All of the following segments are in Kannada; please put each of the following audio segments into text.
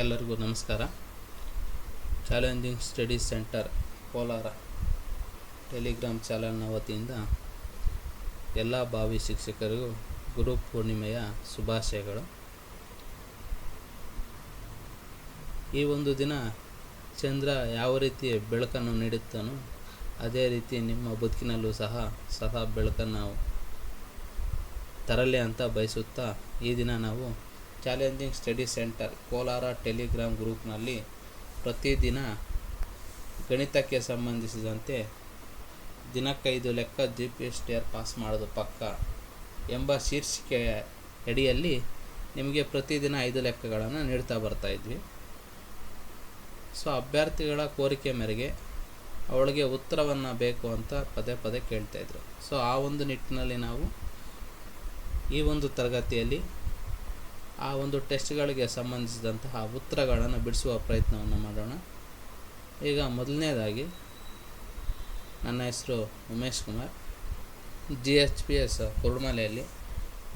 ಎಲ್ಲರಿಗೂ ನಮಸ್ಕಾರ. Challenging studies centre Kolar Telegram ಚಾನಲ್ನ ವತಿಯಿಂದ ಎಲ್ಲ ಭಾವಿ ಶಿಕ್ಷಕರಿಗೂ ಗುರು ಪೂರ್ಣಿಮೆಯ ಶುಭಾಶಯಗಳು. ಈ ಒಂದು ದಿನ ಚಂದ್ರ ಯಾವ ರೀತಿ ಬೆಳಕನ್ನು ನೀಡುತ್ತಾನೋ ಅದೇ ರೀತಿ ನಿಮ್ಮ ಬದುಕಿನಲ್ಲೂ ಸಹ ಬೆಳಕನ್ನು ತರಲಿ ಅಂತ ಬಯಸುತ್ತಾ ಈ ದಿನ ನಾವು challenging studies centre Kolar telegram ಗ್ರೂಪ್ನಲ್ಲಿ ಪ್ರತಿದಿನ ಗಣಿತಕ್ಕೆ ಸಂಬಂಧಿಸಿದಂತೆ ದಿನಕ್ಕೈದು ಲೆಕ್ಕ GPS ಡೇರ್ ಪಾಸ್ ಮಾಡೋದು ಪಕ್ಕ ಎಂಬ ಶೀರ್ಷಿಕೆಯ ಅಡಿಯಲ್ಲಿ ನಿಮಗೆ ಪ್ರತಿದಿನ 5 ಲೆಕ್ಕಗಳನ್ನು ನೀಡ್ತಾ ಬರ್ತಾಯಿದ್ವಿ. ಸೊ ಅಭ್ಯರ್ಥಿಗಳ ಕೋರಿಕೆ ಮೇರೆಗೆ ಅವಳಿಗೆ ಉತ್ತರವನ್ನು ಬೇಕು ಅಂತ ಪದೇ ಕೇಳ್ತಾಯಿದ್ರು. ಸೊ ಆ ಒಂದು ನಿಟ್ಟಿನಲ್ಲಿ ನಾವು ಈ ಒಂದು ತರಗತಿಯಲ್ಲಿ ಆ ಒಂದು ಟೆಸ್ಟ್ಗಳಿಗೆ ಸಂಬಂಧಿಸಿದಂತಹ ಉತ್ತರಗಳನ್ನು ಬಿಡಿಸುವ ಪ್ರಯತ್ನವನ್ನು ಮಾಡೋಣ. ಈಗ ಮೊದಲನೇದಾಗಿ ನನ್ನ ಹೆಸರು ಉಮೇಶ್ ಕುಮಾರ್, GHPS ಕುರುಡ್ಮಲೆಯಲ್ಲಿ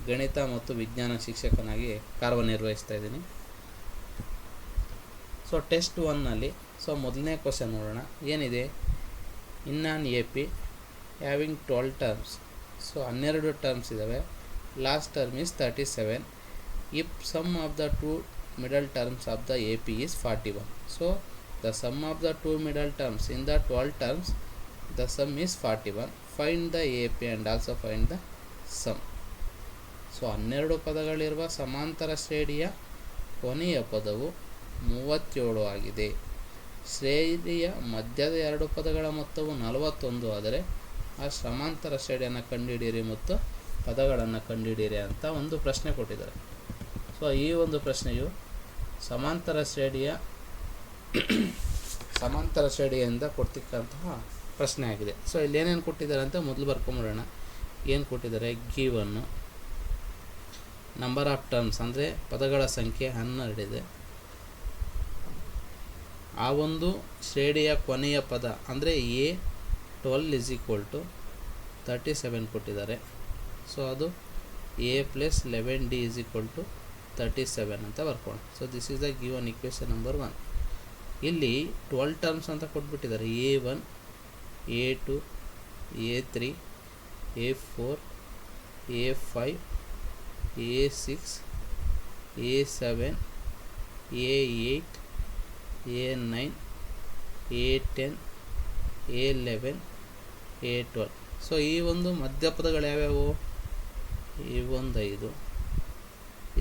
ಗಣಿತ ಮತ್ತು ವಿಜ್ಞಾನ ಶಿಕ್ಷಕನಾಗಿ ಕಾರ್ಯನಿರ್ವಹಿಸ್ತಾ ಇದ್ದೀನಿ. ಸೊ ಟೆಸ್ಟ್ 1ನಲ್ಲಿ ಮೊದಲನೇ ಕ್ವಶನ್ ನೋಡೋಣ. ಏನಿದೆ, in an AP having 12 terms. 12 terms ಇದ್ದಾವೆ. Last term is 37. If sum of the two middle terms of the AP is 41. So the sum of the two middle terms in the 12 terms, the sum is 41. Find the AP and also find the sum. 12 ಪದಗಳಿರುವ ಸಮಾಂತರ ಶ್ರೇಣಿಯ ಕೊನೆಯ ಪದವು 37 ಆಗಿದೆ. ಶ್ರೇಣಿಯ ಮಧ್ಯದ 2 ಪದಗಳ ಮೊತ್ತವು 41 ಆದರೆ ಆ ಸಮಾಂತರ ಶ್ರೇಣಿಯನ್ನು ಕಂಡುಹಿಡಿಯಿರಿ ಮತ್ತು ಪದಗಳನ್ನು ಕಂಡುಹಿಡಿಯಿರಿ ಅಂತ ಒಂದು ಪ್ರಶ್ನೆ ಕೊಟ್ಟಿದ್ದಾರೆ. ಸೊ ಈ ಒಂದು ಪ್ರಶ್ನೆಯು ಸಮಾಂತರ ಶ್ರೇಣಿಯಿಂದ ಕೊಡ್ತಕ್ಕಂತಹ ಪ್ರಶ್ನೆ ಆಗಿದೆ. ಸೊ ಇಲ್ಲಿ ಏನೇನು ಕೊಟ್ಟಿದ್ದಾರೆ ಅಂತ ಮೊದಲು ಬರ್ಕೊಂಬಿಡೋಣ. ಏನು ಕೊಟ್ಟಿದ್ದಾರೆ, ಗಿವನ್ನು ನಂಬರ್ ಆಫ್ ಟರ್ಮ್ಸ್ ಅಂದರೆ ಪದಗಳ ಸಂಖ್ಯೆ 12 ಇದೆ. ಆ ಒಂದು ಶ್ರೇಣಿಯ ಕೊನೆಯ ಪದ ಅಂದರೆ A12 = 37 ಕೊಟ್ಟಿದ್ದಾರೆ. ಸೊ ಅದು A + 11D = 37 ಅಂತ ಬರ್ಕೋಣ. So this is the given equation number 1. ಇಲ್ಲಿ 12 ಟರ್ಮ್ಸ್ ಅಂತ ಕೊಟ್ಬಿಟ್ಟಿದ್ದಾರೆ. A1, A2, A3, A4, A5, A6, A7, A8, A9, A10, A11, A12. So ಈ ಒಂದು ಮಧ್ಯಪದಗಳು ಯಾವ್ಯಾವು? A1 5,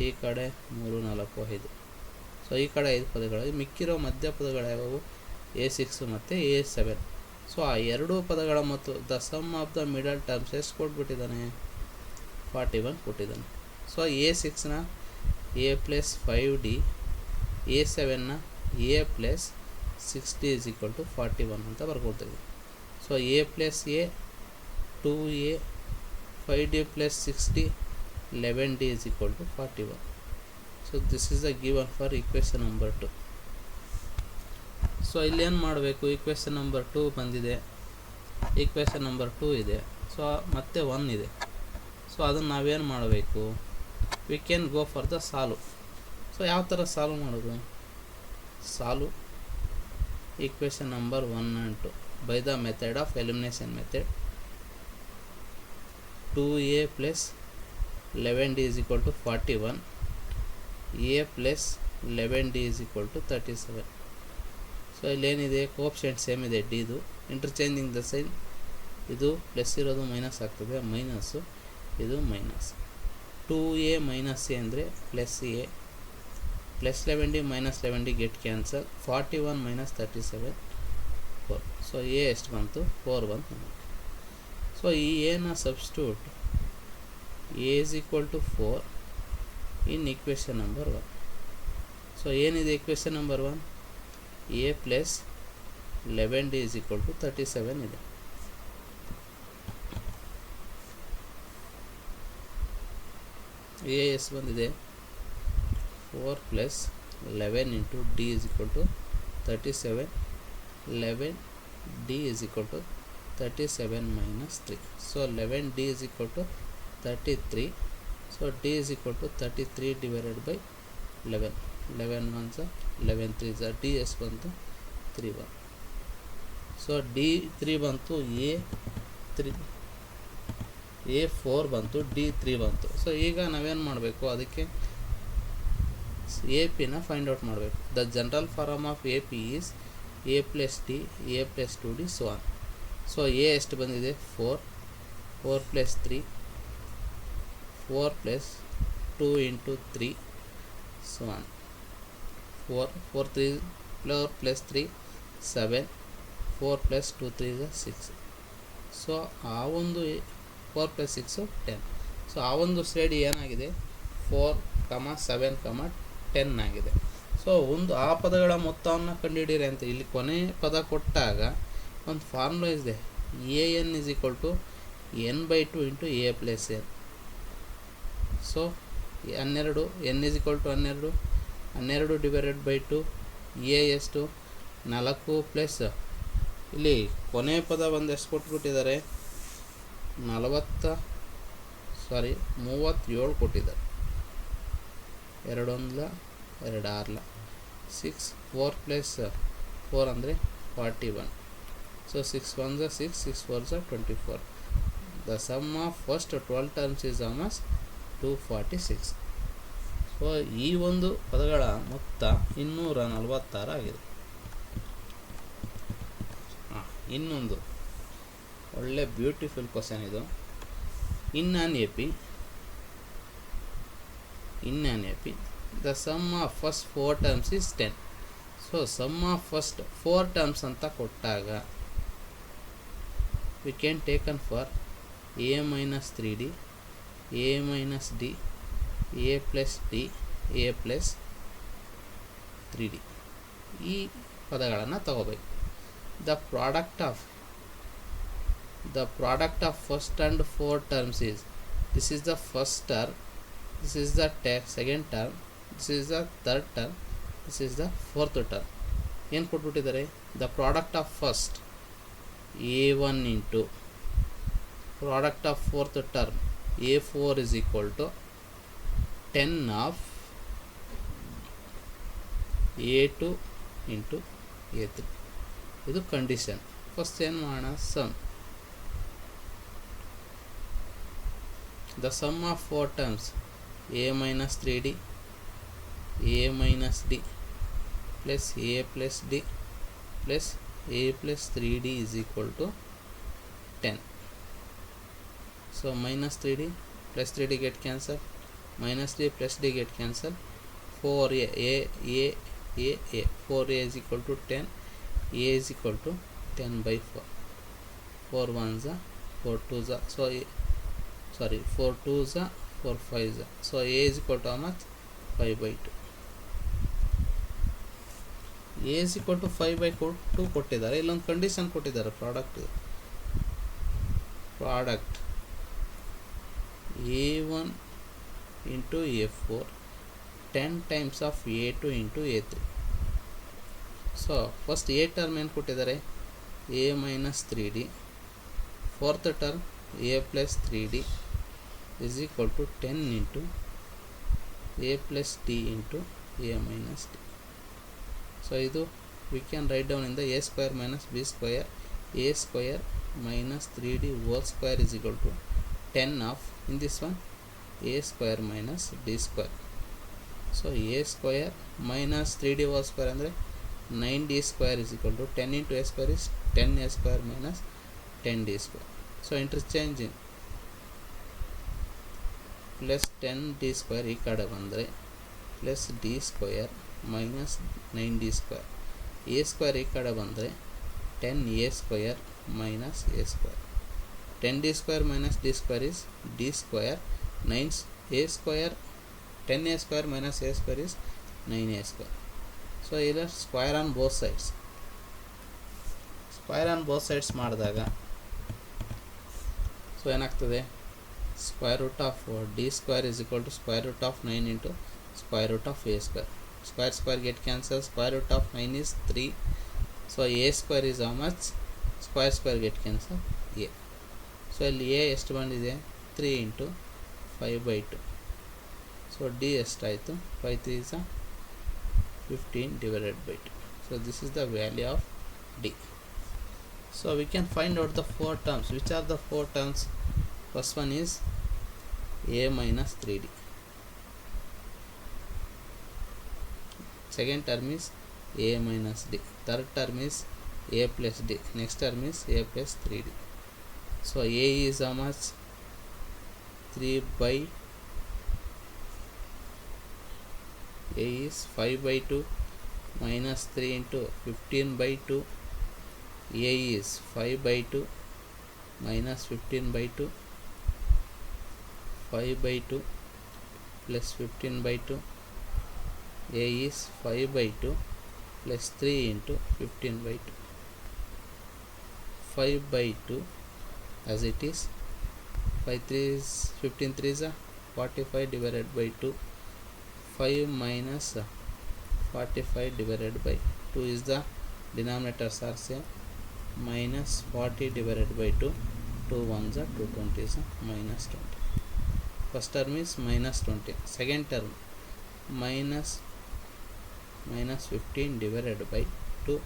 ಈ ಕಡೆ 3 4 5. ಸೊ ಈ ಕಡೆ 5 ಪದಗಳು. ಮಿಕ್ಕಿರೋ ಮಧ್ಯಪದಗಳು ಯಾವ್ಯಾವು? A6 ಮತ್ತು A7. ಸೊ ಆ 2 ಪದಗಳ ಮತ್ತು the sum of the middle terms ಎಷ್ಟು ಕೊಟ್ಬಿಟ್ಟಿದ್ದಾನೆ? 41 ಕೊಟ್ಟಿದ್ದಾನೆ. ಸೊ A6ನ A + 5D, A7ನ A + 6D = 41 ಅಂತ ಬರ್ಕೊಳ್ತೀವಿ. So A + A 2A, 5D + 6D 11D = 41. So this is the given for equation number 2. So ಇಲ್ಲಿ ಏನು ಮಾಡಬೇಕು? ಇಕ್ವೇಷನ್ ನಂಬರ್ 2 ಬಂದಿದೆ, ಇಕ್ವೇಷನ್ ನಂಬರ್ 2 ಇದೆ, ಸೊ ಮತ್ತೆ 1 ಇದೆ. ಸೊ ಅದನ್ನು ನಾವೇನು ಮಾಡಬೇಕು? We can go for the solve. So ಯಾವ ಥರ ಸಾಲ್ವ್ ಮಾಡೋದು? Solve equation number 1 and 2 by the method of elimination method. 2A + 11D = 41, A + 11D = 37. So ಇಲ್ಲೇನಿದೆ, coefficient same ಇದೆ ಡಿದು. ಇಂಟರ್ಚೇಂಜಿಂಗ್ ದ ಸೈನ್, ಇದು ಪ್ಲಸ್ ಇರೋದು ಮೈನಸ್ ಆಗ್ತದೆ, ಮೈನಸ್ಸು ಇದು ಮೈನಸ್. 2A - A ಅಂದರೆ +A, +11D - 11D get cancel. 41 - 37 4. So A ಎಷ್ಟು ಬಂತು? 4 ಬಂತು. ಸೊ ಈ ಎನ substitute A = 4 in equation number 1. So ಏನಿದೆ ಇಕ್ವೇಷನ್ ನಂಬರ್ 1? A + 11D = 37 ಇದೆ. A ಎಷ್ಟು ಬಂದಿದೆ? 4 + 11 × D = 37. 11D = 37 - 3. So 11D = 33. So D is equal to 33 divided by 11. 11 1 11 3 D ಎಷ್ಟು ಬಂತು 3 ಬಂತು. ಸೊ ಡಿ 3 ಬಂತು, ಎ 4 ಬಂತು, ಡಿ 3 ಬಂತು. ಸೊ ಈಗ ನಾವೇನು ಮಾಡಬೇಕು, ಅದಕ್ಕೆ ಎ ಪಿನ ಫೈಂಡ್ ಔಟ್ ಮಾಡಬೇಕು. The general form of A P is a plus d, a plus 2d so on. So a ಎಷ್ಟು ಬಂದಿದೆ 4, 4 plus 3, 4 plus 2 into 3 so on. 4 plus 3 7, 4 plus 2 3 6. So ಆ ಒಂದು 4 ಪ್ಲಸ್ 6 10. ಸೊ ಆ ಒಂದು ಶ್ರೇಣಿ ಏನಾಗಿದೆ 4, 7, 10 ಆಗಿದೆ. ಸೊ ಆ ಪದಗಳ ಮೊತ್ತವನ್ನು ಕಂಡುಹಿಡಿಯಿರಿ ಅಂತ ಇಲ್ಲಿ ಕೊನೆ ಪದ ಕೊಟ್ಟಾಗ ಒಂದು ಫಾರ್ಮುಲಾ ಇದೆ, a n is equal to n/2 into a plus n. So 12 n is equal to 12 divided by 2, a ಎಷ್ಟು 4 ಪ್ಲಸ್ ಇಲ್ಲಿ ಕೊನೆ ಪದ ಒಂದು ಎಷ್ಟು ಕೊಟ್ಬಿಟ್ಟಿದ್ದಾರೆ 37 ಕೊಟ್ಟಿದ್ದಾರೆ. 2 1 2 6 6, 4 ಪ್ಲಸ್ 4 ಅಂದರೆ 41. So 6 1 6, 6 4 24. The sum of first 12 terms is almost 246. So ಈ ಒಂದು ಪದಗಳ ಮೊತ್ತ 246 ಆಗಿದೆ. ಇನ್ನೊಂದು ಒಳ್ಳೆ ಬ್ಯೂಟಿಫುಲ್ ಕ್ವಶನ್ ಇದು. In an A P the sum of first 4 terms is 10. So sum of first 4 terms ಅಂತ ಕೊಟ್ಟಾಗ we can taken for a minus 3d, a minus d, a plus d, a plus 3d. ಈ ಪದಗಳನ್ನು ತಗೋಬೇಕು. The product of first and 4 terms is, this is the first term, this is the second term, this is the third term, this is the fourth term. ಏನು ಕೊಟ್ಬಿಟ್ಟಿದ್ದಾರೆ, the product of first a1 into product of fourth term a4 is equal to 10 of a2 into a3. ಇದು ಕಂಡೀಷನ್. ಫಸ್ಟ್ ಏನು ಮಾಡೋಣ, sum. The sum of 4 terms a minus 3d, a minus d plus a plus d plus a plus 3d is equal to 10. So minus 3d plus 3d get cancelled, minus d plus d get cancelled. 4a 4a is equal to 10, a is equal to 10 by 4. 4 1s 4 2s, 4 2s 4 5s. So a is equal to how much, 5 by 2. a is equal to 5 by 2 ಕೊಟ್ಟಿದ್ದಾರೆ. ಇಲ್ಲೊಂದು ಕಂಡೀಷನ್ ಕೊಟ್ಟಿದ್ದಾರೆ, product a1 into a4 10 times of a2 into a3. So first A term ಏನು ಕೊಟ್ಟಿದ್ದಾರೆ, a minus 3d, fourth term a plus 3d is equal to 10 into a plus d into a minus d. So idu we can write down in the a square minus b square, a square minus 3d whole square is equal to 10 of, in this one, a square minus d square. So a square minus 3d whole square andre 9d square is equal to 10 into a square is 10a square minus 10d square. So interchanging plus 10d square ಈ ಕಡೆ ಬಂದರೆ plus D square minus 9d square, A square ಈ ಕಡೆ ಬಂದರೆ 10a square minus A square. 10d square minus D square is D square, 9a square 10a square minus A square is 9a square. So ಇಲ್ಲ ಸ್ಕ್ವೇರ್ ಆನ್ ಬೋತ್ ಸೈಡ್ಸ್ ಮಾಡಿದಾಗ ಸೊ ಏನಾಗ್ತದೆ, square root of d square is equal to square root of 9 into square root of a square. Square get cancelled. Square root of 9 is 3. So a square is how much? Square get cancelled a. So ಇಲ್ಲಿ a ಎಷ್ಟು ಬಂದಿದೆ, 3 into 5 by 2. ಸೊ d ಎಷ್ಟಾಯಿತು, 5 3 is 15 divided by 2. So this is the value of D. So we can find out the 4 terms. Which are the 4 terms? First one is A minus 3D. Second term is A minus D. Third term is A plus D. Next term is A plus 3D. So A is how much? 3 by A is 5 by 2 minus 3 into 15 by 2. A is 5 by 2 minus 15 by 2. 5 by 2 plus 15 by 2. A is 5 by 2 plus 3 into 15 by 2. 5 by 2 as it is. 5 3 is 15 3 is 45 divided by 2. 5 minus 45 divided by 2 is the denominators are same, minus 40 divided by 2. 2 ones are 220 is minus 20. First term is minus 20. Second term minus 15 divided by 2,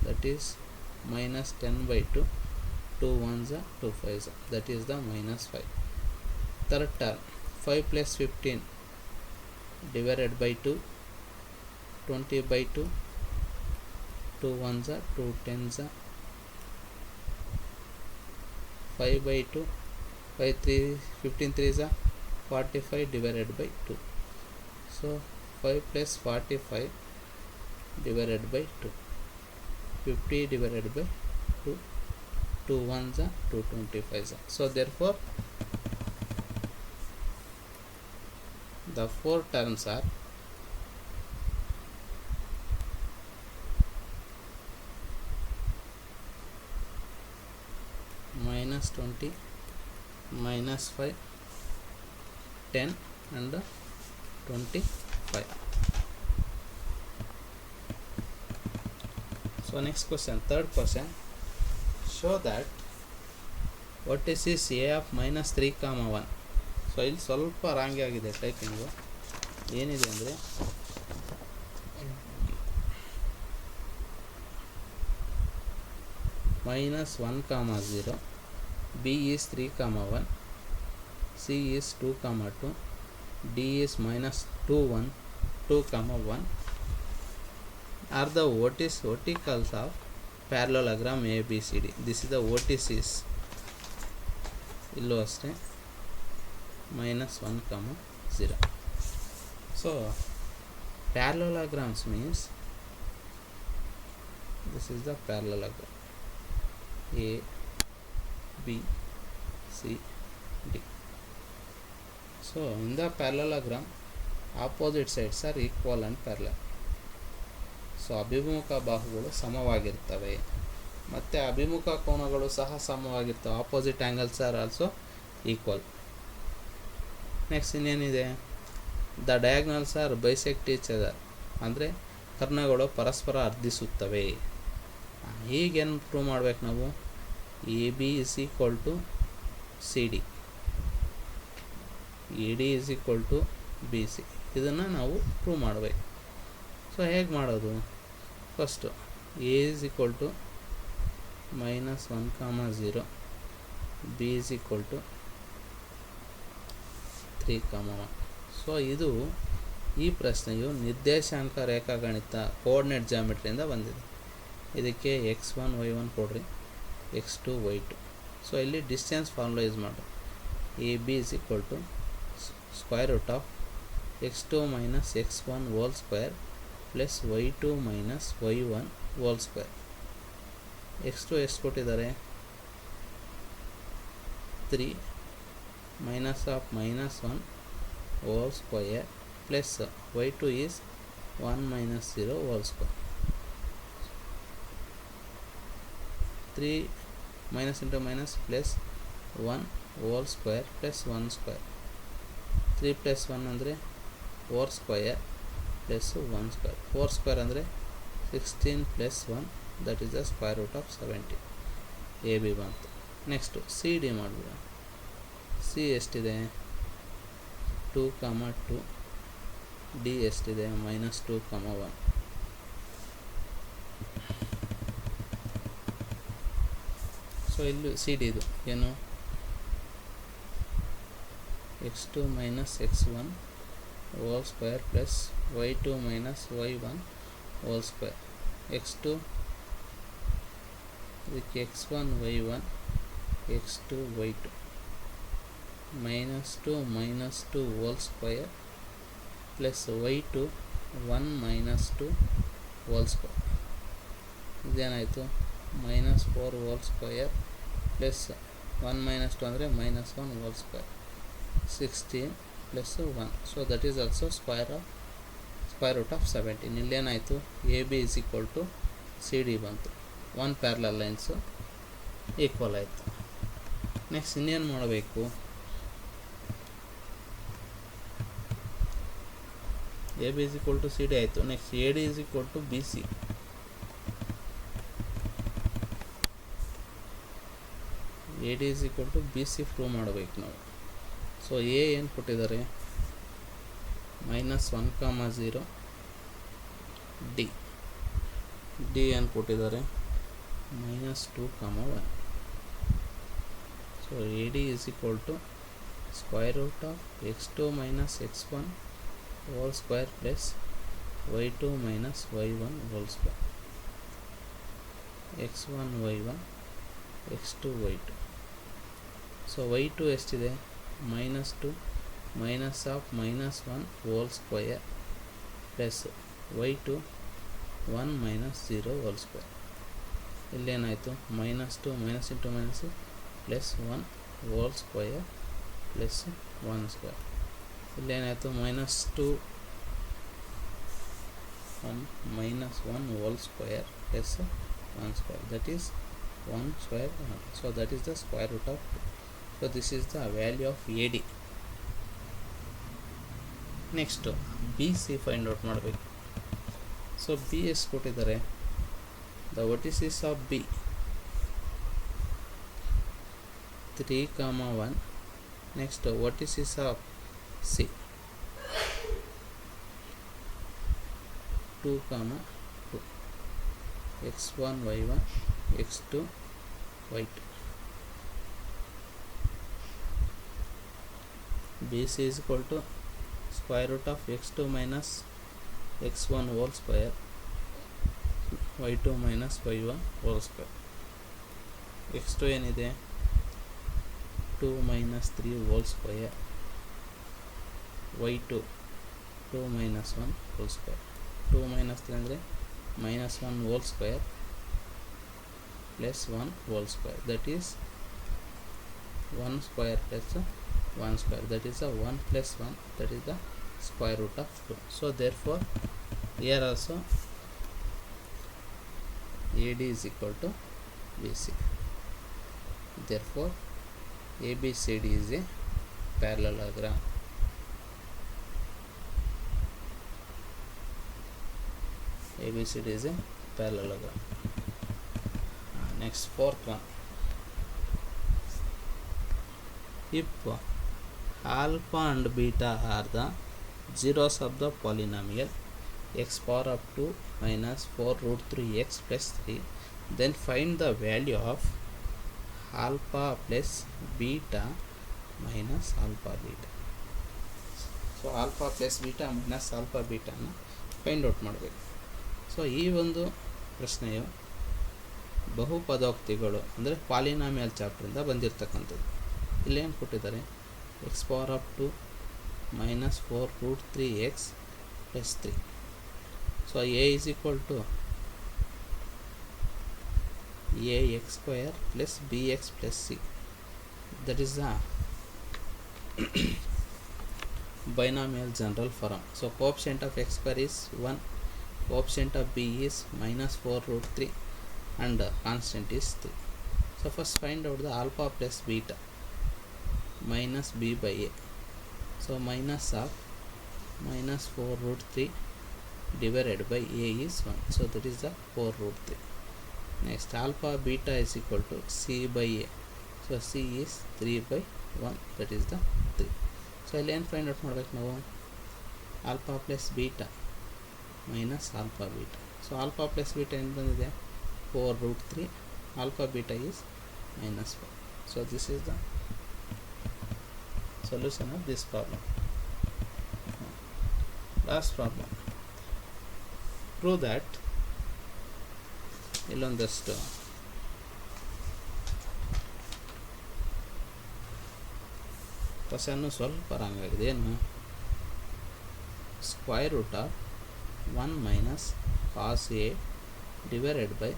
that is minus 10 by 2. 2 ones are 2 fives, that is the minus 5. Third term 5 plus 15 divided by 2, 20 by 2. 2 ones are 2 tens are 5 by 2. 5 3 15 3 is 45 divided by 2. So 5 plus 45 divided by 2, 50 divided by 2. 2 ones are 225. So therefore the 4 terms are minus 20, minus 5, 10 and 25. So next question, third question, show that what is this A of minus 3 comma 1. So ಇಲ್ಲಿ ಸ್ವಲ್ಪ ರಾಂಗ್ ಆಗಿದೆ ಟೈಪಿಂಗು. ಏನಿದೆ ಅಂದರೆ minus 1 comma 0, B is 3 comma 1, C is 2 comma 2, D is minus 2 1 2 comma 1 are the verticals of parallelogram ABCD. This is the vertices. ಇಲ್ಲೂ ಅಷ್ಟೇ minus 1 comma 0. So parallelograms means this is the parallelogram A, B, C, D. So in the parallelogram opposite sides are equal and parallel. So ಅಭಿಮುಖ ಬಾಹುಗಳು ಸಮವಾಗಿರ್ತವೆ ಮತ್ತು ಅಭಿಮುಖ ಕೋನಗಳು ಸಹ ಸಮವಾಗಿರ್ತವೆ. Opposite angles are also equal. Next ಇನ್ನೇನಿದೆ, the diagonals are bisect each other, ಅಂದರೆ ಕರ್ಣಗಳು ಪರಸ್ಪರ ಅರ್ಧಿಸುತ್ತವೆ. ಈಗೇನು ಪ್ರೂವ್ ಮಾಡ್ಬೇಕು ನಾವು, A B is equal to C D, A D is equal to B C, ಇದನ್ನು ನಾವು ಪ್ರೂವ್ ಮಾಡಬೇಕು. ಸೊ ಹೇಗೆ ಮಾಡೋದು, first A is equal to minus 1 comma 0, B is equal to 3 comma 1. So ಇದು ಈ ಪ್ರಶ್ನೆಯು ನಿರ್ದೇಶಾಂಕ ರೇಖಾಗಣಿತ ಕೋಆರ್ಡಿನೇಟ್ ಜಾಮೆಟ್ರಿಯಿಂದ ಬಂದಿದೆ. ಇದಕ್ಕೆ x1 y1 ಕೊಡ್ರಿ, x2 y2. ಸೊ ಇಲ್ಲಿ ಡಿಸ್ಟೆನ್ಸ್ ಫಾರ್ಮುಲಾ ಯೂಸ್ ಮಾಡಿ, A B is equal to square root of x2 minus x1 whole square plus y2 minus y1 whole square. x2 ಎಷ್ಟು ಕೊಟ್ಟಿದ್ದಾರೆ, 3 minus of minus 1 whole square plus y2 is 1 minus 0 whole square. 3 minus into minus plus 1 whole square plus 1 square. 3 plus 1 ಅಂದರೆ 4 ಸ್ಕ್ವಯರ್ ಪ್ಲಸ್ 1 ಸ್ಕ್ವೇರ್. 4 ಸ್ಕ್ವೇರ್ ಅಂದರೆ 16 plus 1, that is the square root of 70. A B ಬಂತು. ನೆಕ್ಸ್ಟು ಸಿ ಡಿ ಮಾಡಿಬಿಡ. ಸಿ ಎಷ್ಟಿದೆ, 2 ಕಾಮ 2 ಡಿ ಎಷ್ಟಿದೆ -2, 1. ಸೊ ಇಲ್ಲಿ ಸಿ ಡಿ ಇದು ಏನು x2 minus x1 whole square plus y2 minus y1 whole square. x2 ಇದಕ್ಕೆ x1 y1 x2 y2 -2 whole square plus y2 1 -2 whole square. ಇದೇನಾಯಿತು -4 ಹೋಲ್ ಸ್ಕ್ವೇರ್ ಪ್ಲಸ್ 1 -2 ಅಂದರೆ -1 whole square 16 plus 1. So that is also square root of 17. ಇಲ್ಲೇನಾಯಿತು A B is equal to C D ಬಂತು. 1 ಪ್ಯಾರಲಲ್ ಲೈನ್ಸು ಈಕ್ವಲ್ ಆಯಿತು. ನೆಕ್ಸ್ಟ್ ಇನ್ನೇನು ಮಾಡಬೇಕು, A B is equal to C D ಆಯಿತು. Next A D is equal to B C. A D is equal to B C prove ಮಾಡಬೇಕು ನಾವು. ಸೊ ಎ ಏನು ಕೊಟ್ಟಿದ್ದಾರೆ -1, 0. ಡಿ ಏನು ಕೊಟ್ಟಿದ್ದಾರೆ -2, 1. So A D is equal to square root of x2 minus x1 whole square plus y2 minus y1 whole square. x1 y1 x2 y2. So y2 ಎಷ್ಟಿದೆ -2 minus of -1 whole square plus y2 1 -0 whole square. ಇಲ್ಲೇನಾಯಿತು -2 minus into minus plus 1 whole square plus 1 square. ಇಲ್ಲೇನಾಯಿತು -2 1 whole square plus 1 square, that is 1 square 1. So that is the square root of 2. So this is the value of AD. Next BC find out ಮಾಡಬೇಕು. So B ಎಷ್ಟು ಕೊಟ್ಟಿದ್ದಾರೆ, the vertices of B 3, 1. Next vertices of C 2, 2. x1 y1 x2 y2. BC is equal to square root of x2 minus x1 whole square y2 minus y1 whole square. x2 ಏನಿದೆ 2 minus 3 whole square y2 2 minus 1 whole square. 2 minus 3 ಅಂದರೆ -1 whole square plus 1 whole square, that is 1 square plus 1 square, that is a 1 plus 1, that is the square root of 2. So therefore here also AD is equal to BC. Therefore ABCD is a parallelogram. ABCD is a parallelogram. Next fourth one, if alpha and beta are the zeros of the polynomial x power up to minus 4 root 3x plus 3, then find the value of alpha plus beta minus alpha beta. So alpha plus beta minus alpha beta na find out ಮಾಡಬೇಕು. ಸೊ ಈ ಒಂದು ಪ್ರಶ್ನೆಯು ಬಹುಪದೋಕ್ತಿಗಳು ಅಂದರೆ ಪಾಲಿನಾಮಿಯಲ್ ಚಾಪ್ಟ್ರಿಂದ ಬಂದಿರತಕ್ಕಂಥದ್ದು. ಇಲ್ಲೇನು ಕೊಟ್ಟಿದ್ದಾರೆ, x power up to minus 4 root 3x plus 3. So a is equal to ax square plus bx plus c. That is the binomial general form. So coefficient of x square is 1, coefficient of b is minus 4 root 3 and constant is 3. So first find out the alpha plus beta minus b by a. So minus of minus 4 root 3 divided by a is 1. So that is the 4 root 3. Next alpha beta is equal to c by a. So c is 3 by 1, that is the 3. So ಇಲ್ಲಿ ಏನು ಫೈಂಡ್ ಔಟ್ ಮಾಡಬೇಕು ನಾವು, alpha plus beta minus alpha beta. So alpha plus beta ಏನು ಬಂದಿದೆ 4√3, alpha beta is -4. So this is the solution of this problem. Last problem. Prove that ಇಲ್ಲೊಂದಷ್ಟು ಕ್ವಶನ್ನು ಸ್ವಲ್ಪ ರಾಂಗ್ ಆಗಿದೆ. ಏನು square root of 1 minus cos A divided by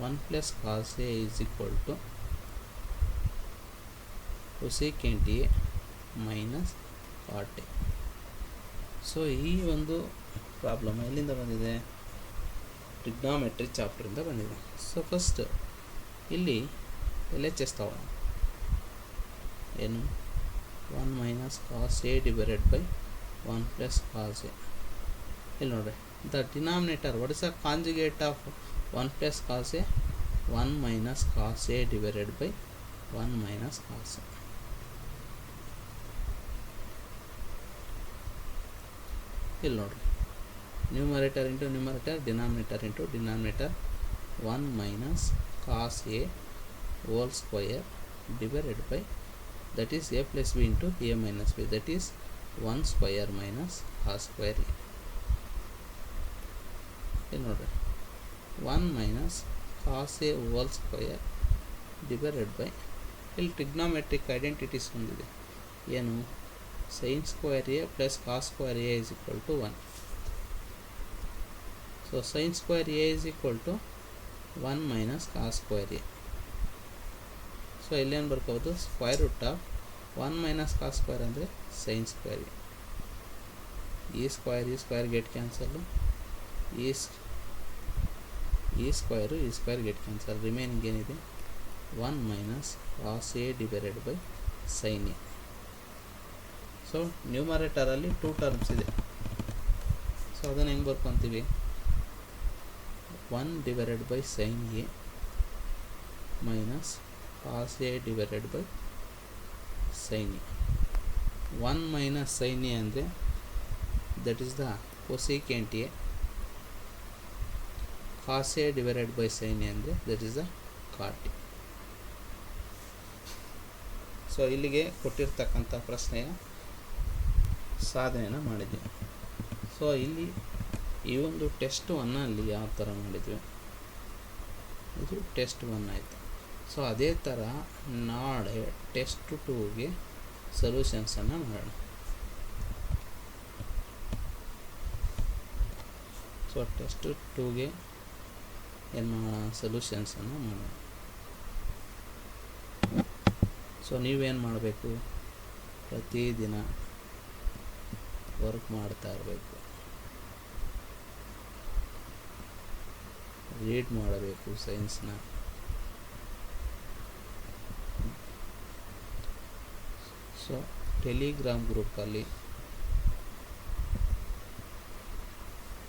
1 plus cos A is equal to cosecant A minus cot A. So ಈ ಒಂದು ಪ್ರಾಬ್ಲಮ್ ಎಲ್ಲಿಂದ ಬಂದಿದೆ? ಟ್ರಿಗ್ನಾಮೆಟ್ರಿ ಚಾಪ್ಟ್ರಿಂದ ಬಂದಿದೆ. ಸೊ ಫಸ್ಟ್ ಇಲ್ಲಿ LHS ತಗೊಳ್ಳೋಣ. ಏನು 1 minus cos A divided by 1 plus cos a. ಇಲ್ಲಿ ನೋಡ್ರಿ, the denominator what is the conjugate of 1 plus cos a? 1 minus cos A divided by 1 minus cos a. ಇಲ್ಲಿ ನೋಡ್ರಿ, numerator into numerator, denominator into denominator, 1 minus cos A whole square divided by that is a plus b into a minus b, that is 1 square minus ಆ ಸ್ಕ್ವಯರ್ ಎ. ಇಲ್ಲಿ ನೋಡ್ರಿ, 1 minus cos A whole square divided by, ಇಲ್ಲಿ ಟ್ರಿಗ್ನಾಮೆಟ್ರಿಕ್ ಐಡೆಂಟಿಟೀಸ್ ಹೊಂದಿದೆ. ಏನು sin square A plus cos square A is equal to 1. So sin square A is equal to 1 minus cos square A. So ಇಲ್ಲೇನು ಬರ್ಕೋಬೋದು? Square root of 1 minus cos square ಅಂದರೆ sin ಸ್ಕ್ವಯರ್ ಎ. ಈ ಸ್ಕ್ವಯರ್ ಗೆಟ್ ಕ್ಯಾನ್ಸಲ್ಲು, ಈ ಸ್ಕ್ವಯರ್ ಗೆಟ್ ಕ್ಯಾನ್ಸಲ್. ರಿಮೈನಿಂಗ್ ಏನಿದೆ? 1 minus cos A divided by sin A. So ನ್ಯೂಮರೇಟರಲ್ಲಿ 2 terms ಇದೆ. ಸೊ ಅದನ್ನು ಹೆಂಗೆ ಬರ್ಕೊತೀವಿ? 1 divided by sin A minus cos A divided by sin A. 1 minus sin A ಅಂದರೆ that is the cosecant A. Cos A divided by sin A ಅಂದರೆ that is the cot A. So ಇಲ್ಲಿಗೆ ಕೊಟ್ಟಿರ್ತಕ್ಕಂಥ ಪ್ರಶ್ನೆಯ ಸಾಧನೆಯನ್ನು ಮಾಡಿದ್ವಿ. ಸೊ ಇಲ್ಲಿ ಈ ಒಂದು ಟೆಸ್ಟ್ 1 ಯಾವ ಥರ ಮಾಡಿದ್ವಿ? ಇದು ಟೆಸ್ಟ್ 1 ಆಯಿತು. ಸೊ ಅದೇ ಥರ ನಾಳೆ ಟೆಸ್ಟ್ 2ಗೆ ಸೊಲ್ಯೂಷನ್ಸನ್ನು ಮಾಡೋಣ. ಸೊ ಟೆಸ್ಟ್ 2ಗೆ ಏನು ಮಾಡೋಣ? ಸೊಲ್ಯೂಷನ್ಸನ್ನು ಮಾಡೋಣ. ಸೊ ನೀವೇನು ಮಾಡಬೇಕು? ಪ್ರತಿದಿನ ವರ್ಕ್ ಮಾಡ್ತಾ ಇರಬೇಕು, ರೀಡ್ ಮಾಡಬೇಕು ಸೈನ್ಸ್ನ. ಸೊ ಟೆಲಿಗ್ರಾಮ್ ಗ್ರೂಪಲ್ಲಿ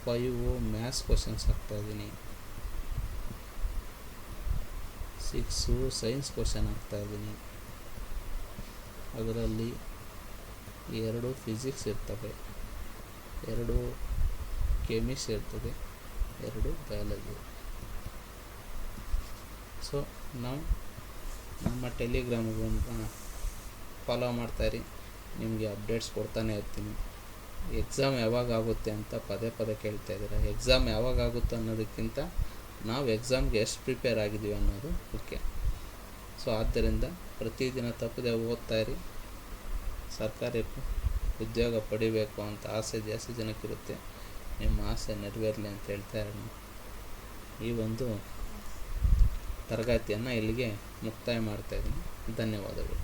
5 ಮ್ಯಾಥ್ಸ್ ಕ್ವಶನ್ಸ್ ಹಾಕ್ತಾಯಿದ್ದೀನಿ, 6 ಸೈನ್ಸ್ ಕ್ವಶನ್ ಹಾಕ್ತಾಯಿದ್ದೀನಿ. ಅದರಲ್ಲಿ 2 ಫಿಸಿಕ್ಸ್ ಇರ್ತವೆ, 2 ಕೆಮಿಸ್ಟ್ರಿ ಇರ್ತದೆ, 2 ಬಯಾಲಜಿ. ಸೊ ನಾವು ನಮ್ಮ ಟೆಲಿಗ್ರಾಮ್ಗೆ ಫಾಲೋ ಮಾಡ್ತಾಯಿರಿ, ನಿಮಗೆ ಅಪ್ಡೇಟ್ಸ್ ಕೊಡ್ತಾನೆ ಇರ್ತೀನಿ. ಎಕ್ಸಾಮ್ ಯಾವಾಗ ಆಗುತ್ತೆ ಅಂತ ಪದೇ ಕೇಳ್ತಾಯಿದ್ದೀರ. ಎಕ್ಸಾಮ್ ಯಾವಾಗ ಆಗುತ್ತೆ ಅನ್ನೋದಕ್ಕಿಂತ ನಾವು ಎಕ್ಸಾಮ್ಗೆ ಎಷ್ಟು ಪ್ರಿಪೇರ್ ಆಗಿದ್ದೀವಿ ಅನ್ನೋದು ಮುಖ್ಯ. ಸೊ ಆದ್ದರಿಂದ ಪ್ರತಿದಿನ ತಪ್ಪದೆ ಓದ್ತಾಯಿರಿ. ಸರ್ಕಾರಿ ಉದ್ಯೋಗ ಪಡಿಬೇಕು ಅಂತ ಆಸೆ ಜಾಸ್ತಿ ಜನಕ್ಕಿರುತ್ತೆ. ನಿಮ್ಮ ಆಸೆ ನೆರವೇರಲಿ ಅಂತ ಹೇಳ್ತಾ ಇರೋಣ. ಈ ಒಂದು ತರಗತಿಯನ್ನು ಇಲ್ಲಿಗೆ ಮುಕ್ತಾಯ ಮಾಡ್ತಾಯಿದ್ದೀನಿ. ಧನ್ಯವಾದಗಳು.